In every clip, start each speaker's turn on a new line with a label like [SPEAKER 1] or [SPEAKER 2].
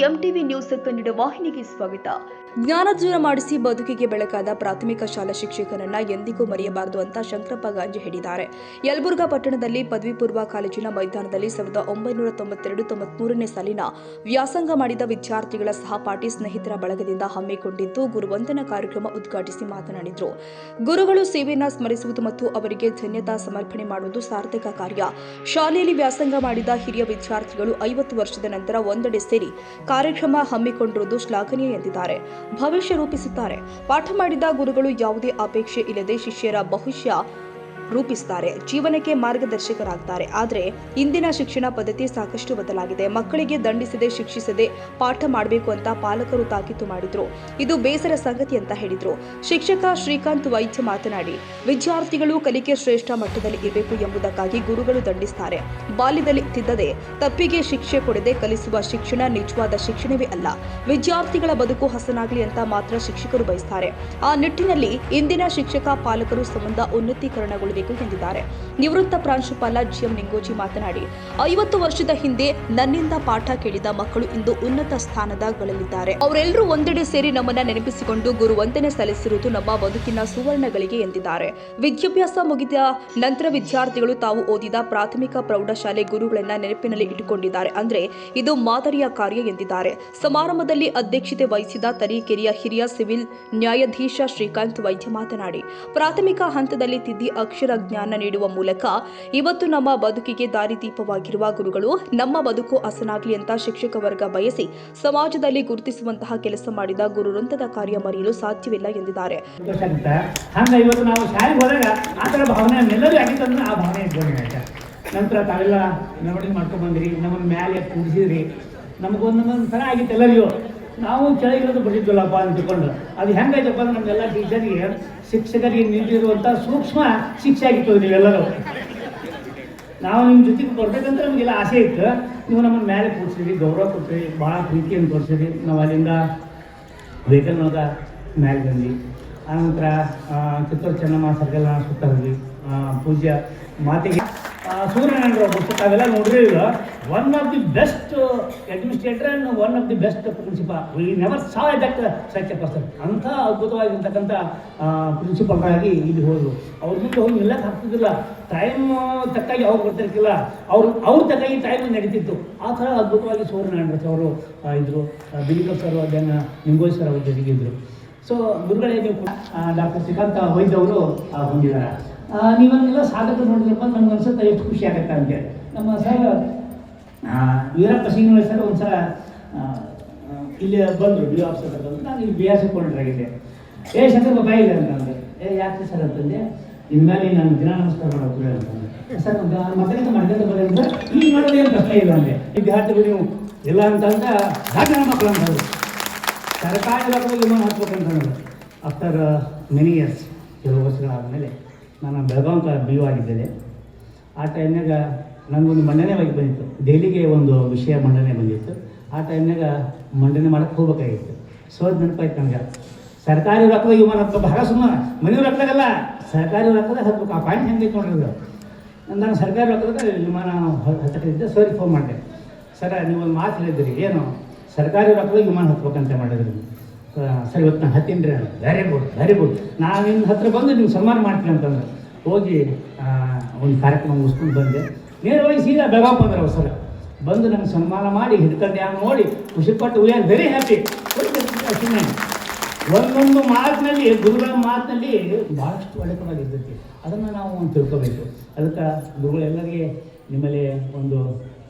[SPEAKER 1] MTV news Kannada ವಾಹಿನಿಗೆ ಸ್ವಾಗತ.
[SPEAKER 2] ಜ್ಞಾನೋದಯ ಮಾಡಿಸಿ ಬದುಕಿಗೆ ಬೆಳಕಾದ ಪ್ರಾಥಮಿಕ ಶಾಲಾ ಶಿಕ್ಷಕನನ್ನ ಎಂದಿಗೂ ಮರೆಯಬಾರದು ಅಂತ ಶಂಕರಪ್ಪ ಗಾಂಜಿ ಹೇಳಿದ್ದಾರೆ. ಯಲಬುರ್ಗಾ ಪಟ್ಟಣದಲ್ಲಿ ಪದವಿ ಪೂರ್ವ ಕಾಲೇಜಿನ ಮೈದಾನದಲ್ಲಿ 1992-93ನೇ ಸಾಲಿನ ವ್ಯಾಸಂಗ ಮಾಡಿದ ವಿದ್ಯಾರ್ಥಿಗಳ ಸಹಪಾಠಿ ಸ್ನೇಹಿತರ ಬಳಗದಿಂದ ಹಮ್ಮಿಕೊಂಡಿದ್ದು ಗುರುವಂದನಾ ಕಾರ್ಯಕ್ರಮ ಉದ್ಘಾಟಿಸಿ ಮಾತನಾಡಿದರು. ಗುರುಗಳು ಸೇವೆಯನ್ನು ಸ್ಮರಿಸುವುದು ಮತ್ತು ಅವರಿಗೆ ಧನ್ಯತಾ ಸಮರ್ಪಣೆ ಮಾಡುವುದು ಸಾರ್ಥಕ ಕಾರ್ಯ. ಶಾಲೆಯಲ್ಲಿ ವ್ಯಾಸಂಗ ಮಾಡಿದ ಹಿರಿಯ ವಿದ್ಯಾರ್ಥಿಗಳು 50 ವರ್ಷದ ನಂತರ ಒಂದೆಡೆ ಸೇರಿ ಕಾರ್ಯಕ್ರಮ ಹಮ್ಮಿಕೊಂಡಿರುವುದು ಶ್ಲಾಘನೀಯ ಎಂದಿದ್ದಾರೆ. ಭವಿಷ್ಯ ರೂಪಿಸುತ್ತಾರೆ. ಪಾಠ ಮಾಡಿದ ಗುರುಗಳು ಯಾವುದೇ ಅಪೇಕ್ಷೆ ಇಲ್ಲದೆ ಶಿಷ್ಯರ ಭವಿಷ್ಯ ರೂಪಿಸುತ್ತಾರೆ, ಜೀವನಕ್ಕೆ ಮಾರ್ಗದರ್ಶಕರಾಗ್ತಾರೆ. ಆದರೆ ಇಂದಿನ ಶಿಕ್ಷಣ ಪದ್ಧತಿ ಸಾಕಷ್ಟು ಬದಲಾಗಿದೆ. ಮಕ್ಕಳಿಗೆ ದಂಡಿಸದೆ ಶಿಕ್ಷಿಸದೆ ಪಾಠ ಮಾಡಬೇಕು ಅಂತ ಪಾಲಕರು ತಾಕೀತು ಮಾಡಿದ್ರು. ಇದು ಬೇಸರ ಸಂಗತಿ ಅಂತ ಹೇಳಿದ್ರು. ಶಿಕ್ಷಕ ಶ್ರೀಕಾಂತ್ ವೈದ್ಯ ಮಾತನಾಡಿ, ವಿದ್ಯಾರ್ಥಿಗಳು ಕಲಿಕೆ ಶ್ರೇಷ್ಠ ಮಟ್ಟದಲ್ಲಿ ಇರಬೇಕು ಎಂಬುದಕ್ಕಾಗಿ ಗುರುಗಳು ದಂಡಿಸುತ್ತಾರೆ. ಬಾಲ್ಯದಲ್ಲಿ ತಿದ್ದದೆ ತಪ್ಪಿಗೆ ಶಿಕ್ಷೆ ಕೊಡದೆ ಕಲಿಸುವ ಶಿಕ್ಷಣ ನಿಜವಾದ ಶಿಕ್ಷಣವೇ ಅಲ್ಲ. ವಿದ್ಯಾರ್ಥಿಗಳ ಬದುಕು ಹಸನಾಗಲಿ ಅಂತ ಮಾತ್ರ ಶಿಕ್ಷಕರು ಬಯಸುತ್ತಾರೆ. ಆ ನಿಟ್ಟಿನಲ್ಲಿ ಇಂದಿನ ಶಿಕ್ಷಕ ಪಾಲಕರು ಸಂಬಂಧ ಉನ್ನತೀಕರಣಗೊಳ್ಳಬೇಕು ಎಂದಿದ್ದಾರೆ. ನಿವೃತ್ತ ಪ್ರಾಂಶುಪಾಲ ಜಿಎಂ ನಿಂಗೋಜಿ ಮಾತನಾಡಿ, 50 ವರ್ಷದ ಹಿಂದೆ ನನ್ನಿಂದ ಪಾಠ ಕೇಳಿದ ಮಕ್ಕಳು ಇಂದು ಉನ್ನತ ಸ್ಥಾನದಲ್ಲಿದ್ದಾರೆ. ಅವರೆಲ್ಲರೂ ಒಂದೆಡೆ ಸೇರಿ ನಮ್ಮನ್ನ ನೆನಪಿಸಿಕೊಂಡು ಗುರುವಂದನೆ ಸಲ್ಲಿಸಿರುವುದು ನಮ್ಮ ಬದುಕಿನ ಸುವರ್ಣಗಳಿಗೆ ಎಂದಿದ್ದಾರೆ. ವಿದ್ಯಾಭ್ಯಾಸ ಮುಗಿದ ನಂತರ ವಿದ್ಯಾರ್ಥಿಗಳು ತಾವು ಓದಿದ ಪ್ರಾಥಮಿಕ ಪ್ರೌಢಶಾಲೆ ಗುರುಗಳನ್ನ ನೆನಪಿನಲ್ಲಿ ಇಟ್ಟುಕೊಂಡಿದ್ದಾರೆ. ಅಂದ್ರೆ ಇದು ಮಾದರಿಯ ಕಾರ್ಯ ಎಂದಿದ್ದಾರೆ. ಸಮಾರಂಭದಲ್ಲಿ ಅಧ್ಯಕ್ಷತೆ ವಹಿಸಿದ ತರೀಕೆರೆಯ ಹಿರಿಯ ಸಿವಿಲ್ ನ್ಯಾಯಾಧೀಶ ಶ್ರೀಕಾಂತ್ ವೈದ್ಯ ಮಾತನಾಡಿ, ಪ್ರಾಥಮಿಕ ಹಂತದಲ್ಲಿ ತಿದ್ದಿ ಅಕ್ಷರ ಜ್ಞಾನ ನೀಡುವ ಮೂಲಕ ಇವತ್ತು ನಮ್ಮ ಬದುಕಿಗೆ ದಾರಿದೀಪವಾಗಿರುವ ಗುರುಗಳು ನಮ್ಮ ಬದುಕು ಹಸನಾಗಲಿ ಅಂತ ಶಿಕ್ಷಕ ವರ್ಗ ಬಯಸಿ ಸಮಾಜದಲ್ಲಿ ಗುರುತಿಸುವಂತಹ ಕೆಲಸ ಮಾಡಿದ ಗುರು ವೃಂದದ ಕಾರ್ಯ ಮರೆಯಲು ಸಾಧ್ಯವಿಲ್ಲ ಎಂದಿದ್ದಾರೆ.
[SPEAKER 3] ನಂತರ ತಾವೆಲ್ಲ ಮೆರವಣಿಗೆ ಮಾಡ್ಕೊಂಡು ಬಂದ್ರಿ, ನಮ್ಮನ್ನ ಮ್ಯಾಲೆ ಕೂಡಿಸಿದ್ರಿ, ನಮಗೊಂದೊಂದು ಥರ ಆಗಿತ್ತು ಎಲ್ಲರಿಗೂ. ನಾವು ಕೆಳಗಿರೋದು ಬಿಟ್ಟಿದ್ವಲ್ಲಪ್ಪ ಅಂತ ತಿಳ್ಕೊಂಡು ಅದು ಹೆಂಗಾಯ್ತಪ್ಪ ಅಂದ್ರೆ ನಮಗೆಲ್ಲ ಟೀಚರ್ಗೆ ಶಿಕ್ಷಕರಿಗೆ ನೀಡಿರುವಂಥ ಸೂಕ್ಷ್ಮ ಶಿಕ್ಷೆ ಆಗಿತ್ತು. ನೀವೆಲ್ಲರೂ ನಾವು ನಿಮ್ಮ ಜೊತೆಗೆ ಬರ್ಬೇಕಂತ ನಮಗೆಲ್ಲ ಆಸೆ ಇತ್ತು. ನೀವು ನಮ್ಮನ್ನು ಮೇಲೆ ಕೂರಿಸಿರಿ, ಗೌರವ ಕೊಟ್ಟಿರಿ, ಭಾಳ ಪ್ರೀತಿಯನ್ನು ತೋರಿಸಿರಿ. ನಾವು ಅಲ್ಲಿಂದ ವೆಹಿಕಲ್ ಒಳಗೆ ಮೇಲೆ ಬಂದ್ವಿ. ಆನಂತರ ಕಿತ್ತೂರು ಚೆನ್ನಮ್ಮ ಸರ್ಕಲ್ ಸುತ್ತ ಹೋದ್ವಿ. ಪೂಜ್ಯ ಮಾತಿಗೆ ಸೂರ್ಯನಾರಾಯಣರ ಪುಸ್ತಕ ಅವೆಲ್ಲ ನೋಡ್ರಿ. One of the best administrator and one of the best principal. We never saw that such A person. ಅಂಥ ಅದ್ಭುತವಾಗಿರ್ತಕ್ಕಂಥ ಪ್ರಿನ್ಸಿಪಾಲ್ರಾಗಿ ಇಲ್ಲಿ ಹೋದರು. ಅವ್ರ ಮುಂದೆ ಹೋಗಿ ನಿಲ್ಲಕ್ಕೆ ಆಗ್ತಿದ್ದಿಲ್ಲ. ಟೈಮ್ ತಕ್ಕಾಗಿ ಅವ್ರು ಬರ್ತಿರ್ತಿಲ್ಲ, ಅವ್ರ ತಕ್ಕಾಗಿ ಟೈಮ್ ನಡೀತಿತ್ತು. ಆ ಥರ ಅದ್ಭುತವಾಗಿ ಸೂರ್ಯನಾರಾಯಣ ಅವರು ಇದ್ದರು. ಬಿಲಿಕಲ್ ಸರ್ ಅದನ್ನು ನಿಂಗೋಜ್ ಸರ್ ಅವ್ರ ಜೊತೆಗಿದ್ದರು. ಸೊ ಗುರುಗಳೇ ನೀವು ಡಾಕ್ಟರ್ ಶ್ರೀಕಾಂತ್ ವೈದ್ಯ ಅವರು ಹೊಂದಿದ್ದಾರೆ. ನೀವನ್ನೆಲ್ಲ ಸಾಧಕರು ನೋಡಿದ್ರಪ್ಪ ನಮ್ಗೆ ಅನ್ಸುತ್ತೆ ಎಷ್ಟು ಖುಷಿ ಆಗುತ್ತೆ ಅಂತೇಳಿ. ನಮ್ಮ ಸರ್ ವೀರಪ್ಪ ಸಿಂಗ್ ಸರ್ ಒಂದು ಸಲ ಇಲ್ಲಿ ಬಂದರು, ಬಿ ಆಫೀಸರ್ ಬಂದು. ನಾನು ಇಲ್ಲಿ ಬಿ ಎಸ್ ಕೊಂಡಿರಾಗಿದ್ದೆ. ಶಂಕರ್ ಬಾಬಾ ಇದೆ ಅಂತಂದರೆ, ಯಾಕೆ ಸರ್ ಅಂತಂದೆ, ಇನ್ಮೇಲೆ ನಾನು ದಿನ ನಮಸ್ಕಾರ ಮಾಡೋದು ಅಂತಂದ್ರೆ, ಸರ್ ಮಕ್ಕಳಿಂದ ಮಾಡ್ಕೊಂಡು ಬರೀ ಅಂದ್ರೆ ಈಗ ಮಾಡೋದು ಏನು ಕಷ್ಟ ಇಲ್ಲ ಅಂದೆ. ವಿದ್ಯಾರ್ಥಿಗಳು ನೀವು ಇಲ್ಲ ಅಂತಂದ ದಾಖಲ ಮಕ್ಕಳು ಅಂತಂದ್ರು. ಸರ್ಕಾರಿ ಇಲಾಖೆಗೆ ವಿಮಾನ ಹಾಕ್ಬೇಕಂತಂದ್ರೆ ಆಫ್ಟರ್ ಮೆನಿ ಇಯರ್ಸ್, ಕೆಲವು ವರ್ಷಗಳಾದಮೇಲೆ ನಾನು ಬೆಳಗಾವಿ ಬಿ ಯು ಆಗಿದ್ದೇನೆ. ಆ ಟೈಮ್ನಾಗ ನನಗೊಂದು ಮಂಡನೆ ಬಗ್ಗೆ ಬಂದಿತ್ತು. ದೆಹಲಿಗೆ ಒಂದು ವಿಷಯ ಮಂಡನೆ ಬಂದಿತ್ತು. ಆ ಟೈಮ್ನಾಗ ಮಂಡನೆ ಮಾಡೋಕ್ಕೆ ಹೋಗ್ಬೇಕಾಗಿತ್ತು. ಸೋದ್ ನೆನಪಾಯ್ತು ನನಗೆ. ಸರ್ಕಾರಿ ರೊಕ್ಕದ ವಿಮಾನ ಹತ್ಬೇಕು, ಭಾಳ ಸುಮ್ಮನೆ ಮನೆಯವ್ರು ರೊಕ್ಕದಾಗಲ್ಲ, ಸರ್ಕಾರಿ ರೊಕ್ಕದಾಗ ಹತ್ಬೇಕು. ಆ ಪಾಯಿಂಟ್ ಹೆಂಗೆ ನೋಡಿದ್ರು. ನಾನು ಸರ್ಕಾರಿ ರೊಕ್ಕದಾಗ ವಿಮಾನ ಹತ್ತಕ್ಕಿದ್ದೆ. ಸರಿಗೆ ಫೋನ್ ಮಾಡಿದೆ, ಸರ್ ನೀವೊಂದು ಮಾತು ಹೇಳಿದ್ರಿ, ಏನು ಸರ್ಕಾರಿ ರೊಕ್ಕದಾಗ ವಿಮಾನ ಹತ್ಬೇಕಂತ ಮಾಡಿದ್ರಿ. ಸರ್ ಇವತ್ತು ನಾನು ಹತ್ತೀನಿ ರೀ. ವೆರಿ ಗುಡ್ ನಾನು ನಿಮ್ಮ ಹತ್ರ ಬಂದು ನೀವು ಸನ್ಮಾನ ಮಾಡ್ತೀನಿ ಅಂತಂದ್ರೆ ಹೋಗಿ ಒಂದು ಕಾರ್ಯಕ್ರಮ ಮುಗಿಸ್ಕೊಂಡು ಬಂದೆ. ನೇರವಾಗಿ ಸೀದಾ ಬೆಳಗಾವಿ ಬಂದ್ರೆ ಸರ್ ಬಂದು ನಮ್ಗೆ ಸನ್ಮಾನ ಮಾಡಿ ಹಿಡ್ಕೊಂಡು ಯಾವ ನೋಡಿ ಖುಷಿಪಟ್ಟು ವಿ ಆರ್ ವೆರಿ ಹ್ಯಾಪಿ. ಒಂದೊಂದು ಮಾತಿನಲ್ಲಿ, ಗುರುಗಳ ಮಾತಿನಲ್ಲಿ ಭಾಳಷ್ಟು ಒಳ್ಳೆತನವಾಗಿರ್ತೈತಿ. ಅದನ್ನು ನಾವು ತಿಳ್ಕೋಬೇಕು. ಅದಕ್ಕೆ ಗುರುಗಳೆಲ್ಲರಿಗೆ ನಿಮ್ಮಲ್ಲಿ ಒಂದು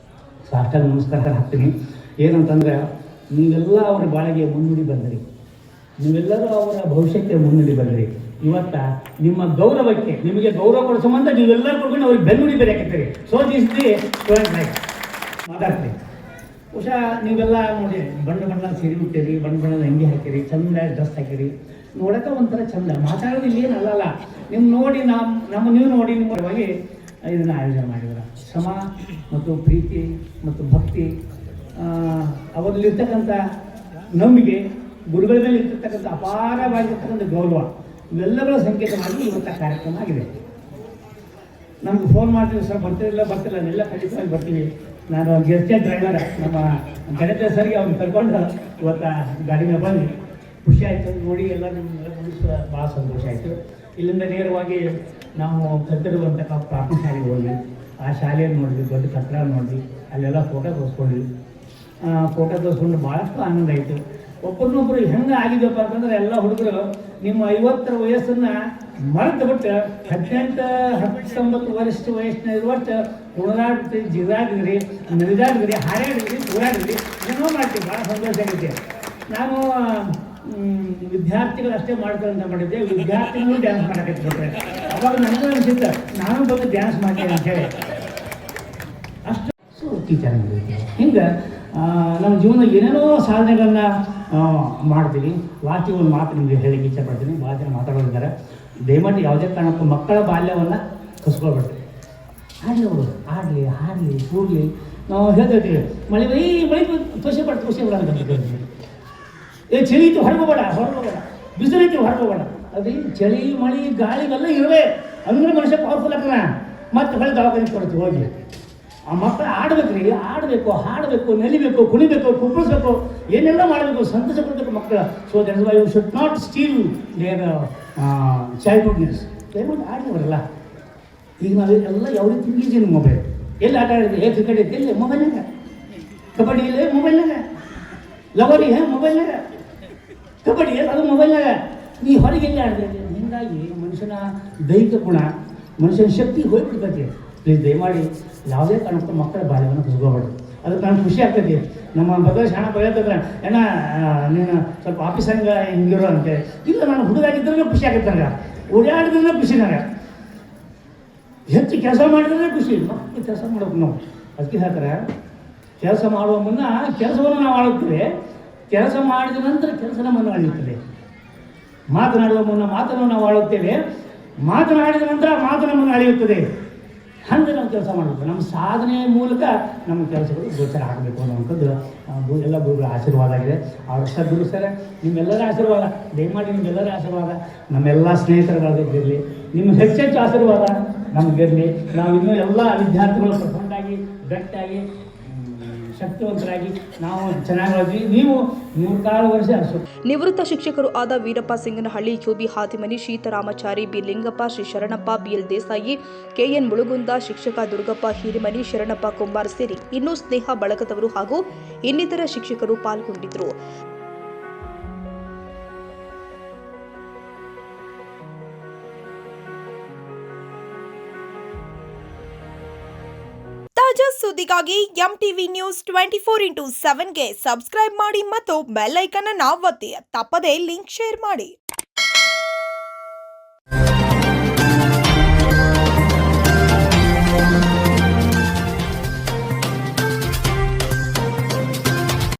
[SPEAKER 3] ಸಾಷ್ಟಾಂಗ ನಮಸ್ಕಾರ ಹಾಕ್ತೀನಿ. ಏನಂತಂದರೆ ನೀವೆಲ್ಲ ಅವರ ಬಾಳಿಗೆ ಮುನ್ನುಡಿ ಬಂದಿರಿ, ನೀವೆಲ್ಲರೂ ಅವರ ಭವಿಷ್ಯಕ್ಕೆ ಮುನ್ನುಡಿ ಬಂದಿರಿ. ಇವತ್ತ ನಿಮ್ಮ ಗೌರವಕ್ಕೆ, ನಿಮಗೆ ಗೌರವ ಕೊಡೋ ಸಂಬಂಧ ನೀವೆಲ್ಲರೂ ಕೊಡ್ಕೊಂಡು ಅವ್ರಿಗೆ ಬೆನ್ನುಡಿ ಬೇರೆ ಹಾಕಿರ್ತೀರಿ. So this the student life ಮಾತಾಡ್ತೀರಿ. ಬಹುಶಃ ನೀವೆಲ್ಲ ನೋಡಿ ಬಣ್ಣ ಬಣ್ಣ ಸೀರೆ ಉಟ್ಟಿರಿ, ಬಣ್ಣ ಬಣ್ಣದ ಅಂಗಿ ಹಾಕಿರಿ, ಚಂದ ಡ್ರೆಸ್ ಹಾಕಿರಿ, ನೋಡೋಕೆ ಒಂಥರ ಚಂದ. ಮಾತಾಡೋದು ಇಲ್ಲೇನು ಅಲ್ಲಲ್ಲ. ನಿಮ್ಮ ನೋಡಿ ನೀವು ನೋಡಿ ನಿಮ್ಮವಾಗಿ ಇದನ್ನು ಆಯೋಜನೆ ಮಾಡಿದ್ರೆ ಶ್ರಮ ಮತ್ತು ಪ್ರೀತಿ ಮತ್ತು ಭಕ್ತಿ, ಅವರಲ್ಲಿರ್ತಕ್ಕಂಥ ನಂಬಿಕೆ, ಗುರುಗಳ ಮೇಲೆ ಇರ್ತಕ್ಕಂಥ ಅಪಾರವಾಗಿರ್ತಕ್ಕಂಥ ಗೌರವ, ಇವೆಲ್ಲಗಳ ಸಂಕೇತವಾಗಿ ಇವತ್ತು ಕಾರ್ಯಕ್ರಮ ಆಗಿದೆ. ನಮ್ಗೆ ಫೋನ್ ಮಾಡ್ತೀವಿ, ಸರ್ ಬರ್ತಿರಲಿಲ್ಲ, ಎಲ್ಲ ಖಂಡಿತವಾಗಿ ಬರ್ತೀವಿ. ನಾನು ಗೆಸ್ಟೇ ಡ್ರೈವರ್ ನಮ್ಮ ಗಣಿತ ಸರ್ಗೆ ಅವ್ನು ಕರ್ಕೊಂಡು ಇವತ್ತು ಗಾಡಿ ಮೇಲೆ ಬಂದು ಖುಷಿ ಆಯಿತು ನೋಡಿ ಎಲ್ಲ ನಿಮ್ಮೆಲ್ಲ ಮುಗಿಸುವ ಭಾಳ ಸಂತೋಷ ಆಯಿತು. ಇಲ್ಲಿಂದ ನೇರವಾಗಿ ನಾವು ಕಟ್ಟಿರುವಂತಹ ಪ್ರಾಥಮಿಕ ಶಾಲೆಗೆ ಹೋದ್ವಿ. ಆ ಶಾಲೆಯನ್ನು ನೋಡಿದ್ವಿ, ದೊಡ್ಡ ಕಟ್ಟಡ ನೋಡಿದ್ವಿ, ಅಲ್ಲೆಲ್ಲ ಫೋಟೋ ತೋರಿಸ್ಕೊಂಡ್ವಿ. ಫೋಟೋ ತೋರಿಸ್ಕೊಂಡು ಭಾಳಷ್ಟು ಆನಂದ ಆಯಿತು. ಒಬ್ಬರನ್ನೊಬ್ಬರು ಹೆಂಗೆ ಆಗಿದೆಯಪ್ಪ ಅಂತಂದ್ರೆ ಎಲ್ಲ ಹುಡುಗರು ನಿಮ್ಮ 50ರ ವಯಸ್ಸನ್ನು ಮರೆತು ಬಿಟ್ಟು 18-19 ವರ್ಷ ವಯಸ್ಸಿನಷ್ಟು ಕುಣಿದಾಡ್ರಿ, ಜಿಗಾಡಿದ್ರಿ, ಮೆರಿದಾಡಿದ್ರಿ, ಹಾರಾಡಿದ್ರಿ, ಓಡಾಡಿದ್ರಿ, ಏನೋ ಮಾಡ್ತೀವಿ. ಭಾಳ ಸಂತೋಷ ಆಗುತ್ತೆ. ನಾನು ವಿದ್ಯಾರ್ಥಿಗಳು ಅಷ್ಟೇ ಮಾಡ್ತಾರೆ ಅಂತ ಮಾಡಿದ್ದೆ, ವಿದ್ಯಾರ್ಥಿಗಳು ಡ್ಯಾನ್ಸ್ ಮಾಡಕ್ಕೆ ಅವಾಗ ನನಗೂ ಅನಿಸುತ್ತೆ ನಾನು ಬಂದು ಡ್ಯಾನ್ಸ್ ಮಾಡ್ತೀನಿ ಅಂತೇಳಿ. ಅಷ್ಟು ಟೀಚರ್ ಹಿಂಗೆ ನಮ್ಮ ಜೀವನ ಏನೇನೋ ಸಾಧನೆಗಳನ್ನ ಮಾಡ್ತೀವಿ. ಲಾಸ್ಟಿಗೆ ಒಂದು ಮಾತು ನಿಮಗೆ ಹೇಳಿಕ್ಕೆ ಇಷ್ಟಪಡ್ತೀನಿ. ಭಾಳ ಜನ ಮಾತಾಡೋದಿದ್ದಾರೆ. ದಯಮಾಡಿ ಯಾವುದೇ ಕಾರಣಕ್ಕೂ ಮಕ್ಕಳ ಬಾಲ್ಯವನ್ನು ಕಸ್ಕೊಳ್ಬೇಡ್ರಿ. ಆಡಲಿ ಅವರು ಆಡಲಿ, ಹಾಡಲಿ, ಕೂಡಲಿ. ನಾವು ಹೇಳ್ತೀವಿ ಮಳೆ ತೋಸೆ ಬಿಡ ಅಂತ ಹೇಳ್ತೀವಿ. ಚಳಿ ಇತ್ತು ಹೊರಗೋಬೇಡ, ಬಿಸಿಲೈತಿ ಹೊರಗೋಬೇಡ. ಅದೇ ಚಳಿ ಮಳೆ ಗಾಳಿಗೆಲ್ಲ ಇರುವೆ ಅಂದ್ರೆ ಮನುಷ್ಯ ಪವರ್ಫುಲ್ ಆಗ್ತಾನೆ. ಮತ್ತೆ ಹೊಳೆ ದವಾಖಾನೆ ಕೊಡ್ತೀವಿ ಹೋಗಿ. ಆ ಮಕ್ಕಳು ಆಡಬೇಕ್ರಿ, ಆಡಬೇಕು, ಹಾಡಬೇಕು, ನಲಿಬೇಕು, ಕುಣಿಬೇಕು, ಕುಪ್ಪಳಿಸ್ಬೇಕು, ಏನೆಲ್ಲ ಮಾಡಬೇಕು, ಸಂತೋಷ ಪಡಬೇಕು ಮಕ್ಕಳು. So that is why you should not steal their childhoodness. ದಯಮಾಡಿ ಆಡಲಿವರಲ್ಲ. ಈಗ ನಾವು ಎಲ್ಲ ಯಾವ ರೀತಿ ಈಜಿನ ಮೊಬೈಲ್ ಎಲ್ಲಿ ಆಟ ಆಡಿದ್ವಿ, ಕ್ರಿಕೆಟ್ ಐತಿ ಎಲ್ಲಿ ಮೊಬೈಲ್ನಾಗ, ಕಬಡ್ಡಿ ಇಲ್ಲ ಮೊಬೈಲ್ನಾಗ, ಲಗೋರಿ ಮೊಬೈಲ್ನಾಗ, ಕಬಡ್ಡಿ ಅದು ಮೊಬೈಲ್ನಾಗ. ನೀ ಹೊರಗೆ ಎಲ್ಲಿ ಆಡಿದೆ. ಹೀಗಾಗಿ ಮನುಷ್ಯನ ದೈಹಿಕ ಗುಣ, ಮನುಷ್ಯನ ಶಕ್ತಿ ಹೋಗ್ಬಿಡ್ತೈತಿ. ಪ್ಲೀಸ್ ದಯಮಾಡಿ ಯಾವುದೇ ಕಾರಣಕ್ಕೂ ಮಕ್ಕಳ ಬಾಲ್ಯವನ್ನು ಕಸ್ಕೋಬೇಡಿ. ಅದಕ್ಕೆ ನನಗೆ ಖುಷಿ ಆಗ್ತೈತಿ. ನಮ್ಮ ಬದಲು ಶಾಣ ಬಯತಂದ್ರೆ ಏನ ನೀನು ಸ್ವಲ್ಪ ಆಫೀಸ್ ಹಂಗೆ ಹಿಂಗಿರೋ ಅಂತೆ. ಇಲ್ಲ, ನಾನು ಹುಡುಗಾಗಿದ್ದರೆ ಖುಷಿ ಆಗುತ್ತೆ ನನಗೆ, ಓಡಾಡಿದ್ರೆ ಖುಷಿ ನನಗೆ, ಹೆಚ್ಚು ಕೆಲಸ ಮಾಡಿದ್ರೆ ಖುಷಿ. ಮಕ್ಕಳು ಕೆಲಸ ಮಾಡ್ಬೇಕು ನಾವು. ಅದಕ್ಕೆ ಹೇಳ್ತಾರೆ ಕೆಲಸ ಮಾಡುವ ಮುನ್ನ ಕೆಲಸವನ್ನು ನಾವು ಆಳುತ್ತೇವೆ, ಕೆಲಸ ಮಾಡಿದ ನಂತರ ಕೆಲಸ ನಮ್ಮನ್ನು ಅಳೆಯುತ್ತದೆ. ಮಾತನಾಡುವ ಮುನ್ನ ಮಾತನ್ನು ನಾವು ಆಳುತ್ತೇವೆ, ಮಾತನಾಡಿದ ನಂತರ ಮಾತು ನಮ್ಮನ್ನು ಅಳೆಯುತ್ತದೆ. ಹಂಗೆ ನಾವು ಕೆಲಸ ಮಾಡಬೇಕು. ನಮ್ಮ ಸಾಧನೆಯ ಮೂಲಕ ನಮ್ಮ ಕೆಲಸಗಳು ಗೋಚರ ಆಗಬೇಕು ಅನ್ನೋವಂಥದ್ದು ಎಲ್ಲ ಗುರುಗಳ ಆಶೀರ್ವಾದ ಆಗಿದೆ. ಅವರಷ್ಟ ಗುರು ಸರ್ ನಿಮ್ಮೆಲ್ಲರ ಆಶೀರ್ವಾದ, ದಯಮಾಡಿ ನಿಮ್ಮೆಲ್ಲರ ಆಶೀರ್ವಾದ ನಮ್ಮೆಲ್ಲ ಸ್ನೇಹಿತರುಗಳಿರಲಿ, ನಿಮ್ಮ ಹೆಚ್ಚೆಚ್ಚು ಆಶೀರ್ವಾದ ನಮಗಿರಲಿ. ನಾವು ಇನ್ನೂ ಎಲ್ಲ ವಿದ್ಯಾರ್ಥಿಗಳು ಪ್ರಫುಲ್ಲಾಗಿ, ಗಟ್ಟಿಯಾಗಿ, ಶಕ್ತಿವಂತರಾಗಿ ನಾವು ಚೆನ್ನಾಗಿ ನೀವು 3 ವರ್ಷ
[SPEAKER 2] ನಿವೃತ್ತ ಶಿಕ್ಷಕರು ಆದ Veerappa Singanahalli, UB Hatimani, Sitaramachari, B Lingappa, Shri Sharanappa, BL Desai, KN Mulugunda, ಶಿಕ್ಷಕ ದುರ್ಗಪ್ಪ ಹಿರಿಮನಿ, ಶರಣಪ್ಪ ಕುಂಬಾರ್ ಸೇರಿ ಇನ್ನೂ ಸ್ನೇಹ ಬಳಗದವರು ಹಾಗೂ ಇನ್ನಿತರ ಶಿಕ್ಷಕರು ಪಾಲ್ಗೊಂಡಿದ್ದರು.
[SPEAKER 4] ತಾಜಾ ಸುದ್ದಿಗಾಗಿ ಎಂಟಿವಿ ನ್ಯೂಸ್ 24x7ಗೆ ಸಬ್ಸ್ಕ್ರೈಬ್ ಮಾಡಿ ಮತ್ತು ಬೆಲ್ ಐಕಾನ್ ಅನ್ನು ಒತ್ತಿ. ತಪ್ಪದೇ ಲಿಂಕ್ ಶೇರ್ ಮಾಡಿ.